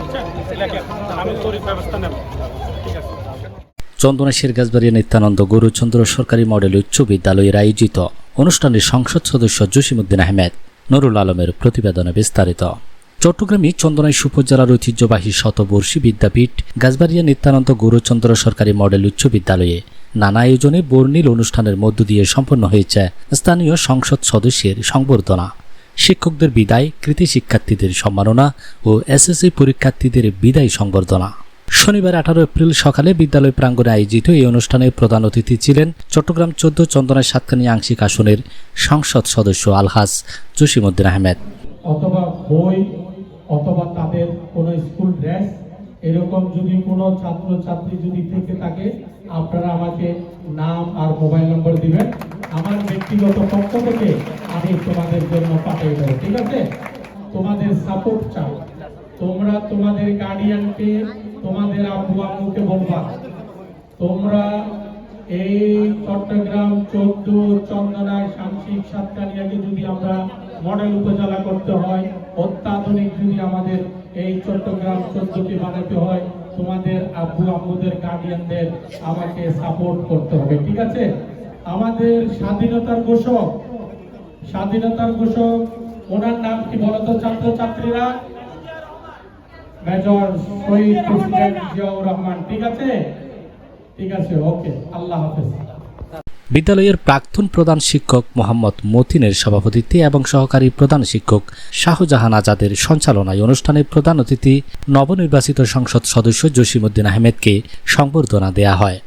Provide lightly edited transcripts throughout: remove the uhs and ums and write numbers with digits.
বুঝছেন? লেখেন, আমি তড়িৎ ব্যবস্থা নেব। ঠিক আছে। চন্দনা শেরগাছবাড়িয়া নিত্যানন্দ গৌরচন্দ্র সরকারি মডেল উচ্চ বিদ্যালয়ের আয়োজিত অনুষ্ঠানে সংসদ সদস্য জসিমউদ্দিন আহমেদ, নুরুল আলমের প্রতিবেদনে বিস্তারিত। চট্টগ্রামে চন্দনাইশ উপজেলার ঐতিহ্যবাহী শতবর্ষী বিদ্যাপীঠ গাছবাড়িয়া নিত্যানন্দ গৌরচন্দ্র সরকারি মডেল উচ্চ বিদ্যালয়ে নানা আয়োজনে বর্ণিল অনুষ্ঠানের মধ্য দিয়ে সম্পন্ন হয়েছে স্থানীয় সংসদ সদস্যের সংবর্ধনা, শিক্ষকদের বিদায়, কৃতি শিক্ষার্থীদের সম্মাননা ও এসএসসি পরীক্ষার্থীদের বিদায় সংবর্ধনা। শনিবার 18 এপ্রিল সকালে বিদ্যালয় প্রাঙ্গণে আয়োজিত এই অনুষ্ঠানে প্রধান অতিথি ছিলেন চট্টগ্রাম 14 চন্দনাইশ সাতকানিয়া আংশিক আসনের সংসদ সদস্য আলহাজ জসিমউদ্দিন আহমেদ। অথবা বই অথবা তাদের কোনো স্কুল ড্রেস এরকম যদি কোনো ছাত্র ছাত্রী যদি থেকে থাকে, আপনারা আমাকে নাম আর মোবাইল নম্বর দিবেন, আমার ব্যক্তিগত পক্ষ থেকে আমি তোমাদের জন্য পাঠিয়ে দেবো। ঠিক আছে? তোমাদের সাপোর্ট চাই। তোমরা তোমাদের গার্ডিয়ানকে, তোমাদের আব্বু আম্মুকে বলবা তোমরা এই চট্টগ্রাম 14 চন্দনাইশ আংশিক সাতকানিয়াকে যদি আমরা মডেল উপজেলা করতে হয়, অত্যাধুনিক যদি আমাদের এই চট্টগ্রাম 14কে বানাতে হয়, তোমাদের আব্বু আম্মুদের গার্ডিয়ানদের আমাকে সাপোর্ট করতে হবে। ঠিক আছে? আমাদের স্বাধীনতার ঘোষক ওনার নাম কি বলতো ছাত্র ছাত্রীরা? মেজর শহীদ প্রেসিডেন্ট জিয়াউর রহমান। ঠিক আছে? ঠিক আছে, ওকে, আল্লাহ হাফেজ। বিদ্যালয়ের প্রাক্তন প্রধান শিক্ষক মোহাম্মদ মতিনের সভাপতিত্বে এবং সহকারী প্রধান শিক্ষক শাহজাহান আজাদের সঞ্চালনায় অনুষ্ঠানে প্রধান অতিথি নবনির্বাচিত সংসদ সদস্য জসিমউদ্দিন আহমেদকে সংবর্ধনা দেয়া হয়।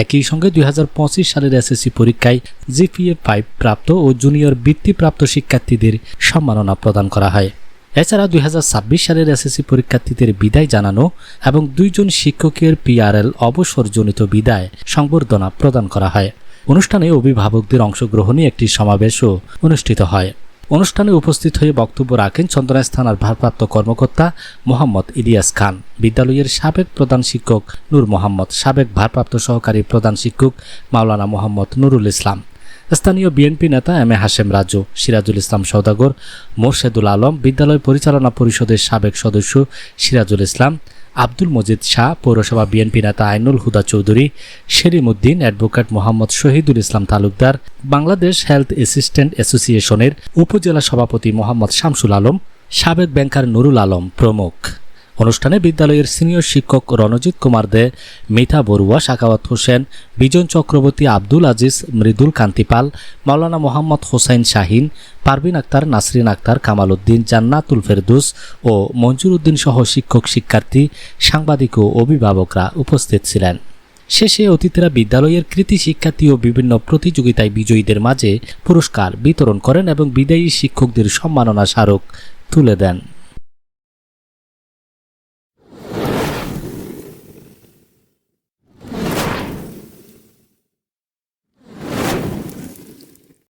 একই সঙ্গে 2025 সালের এসএসসি পরীক্ষায় জিপিএ 5 প্রাপ্ত ও জুনিয়র বৃত্তিপ্রাপ্ত শিক্ষার্থীদের সম্মাননা প্রদান করা হয়। এছাড়া 2026 সালের এসএসসি পরীক্ষার্থীদের বিদায় জানানো এবং 2 জন শিক্ষকের পিআরএল অবসরজনিত বিদায় সংবর্ধনা প্রদান করা হয়। অনুষ্ঠানে অভিভাবকদের অংশগ্রহণে একটি সমাবেশও অনুষ্ঠিত হয়। অনুষ্ঠানে উপস্থিত হয়ে বক্তব্য রাখেন চন্দনাইশ থানার ভারপ্রাপ্ত কর্মকর্তা মোহাম্মদ ইলিয়াস খান, বিদ্যালয়ের সাবেক প্রধান শিক্ষক নূর মোহাম্মদ, সাবেক ভারপ্রাপ্ত সহকারী প্রধান শিক্ষক মাওলানা মোহাম্মদ নুরুল ইসলাম, স্থানীয় বিএনপি নেতা এম এ হাশেম রাজু, সিরাজুল ইসলাম সওদাগর, মোরশেদুল আলম, বিদ্যালয় পরিচালনা পরিষদের সাবেক সদস্য সিরাজুল ইসলাম, আব্দুল মজিদ শাহ, পৌরসভা বিএনপি নেতা আইনুল হুদা Chowdhury, শেরিম Uddin, advocate Mohammad Shahidul Islam Talukdar, Bangladesh health assistant অ্যাসোসিয়েশনের উপজেলা সভাপতি মোহাম্মদ শামসুল আলম, সাবেক ব্যাংকার নুরুল আলম প্রমুখ। অনুষ্ঠানে বিদ্যালয়ের সিনিয়র শিক্ষক রণজিৎ কুমার দে, মিথা বড়ুয়া, সাখাওয়াত হোসেন, বিজন চক্রবর্তী, আব্দুল আজিজ, মৃদুল কান্তিপাল, মাওলানা মোহাম্মদ হোসাইন শাহিন, পারভিন আক্তার, নাসরিন আক্তার, কামাল উদ্দিন, জান্নাতুল ফেরদৌস ও মঞ্জুর উদ্দিন সহ শিক্ষক, শিক্ষার্থী, সাংবাদিক ও অভিভাবকরা উপস্থিত ছিলেন। শেষে অতিথিরা বিদ্যালয়ের কৃতি শিক্ষার্থী ও বিভিন্ন প্রতিযোগিতায় বিজয়ীদের মাঝে পুরস্কার বিতরণ করেন এবং বিদায়ী শিক্ষকদের সম্মাননা স্মারক তুলে দেন।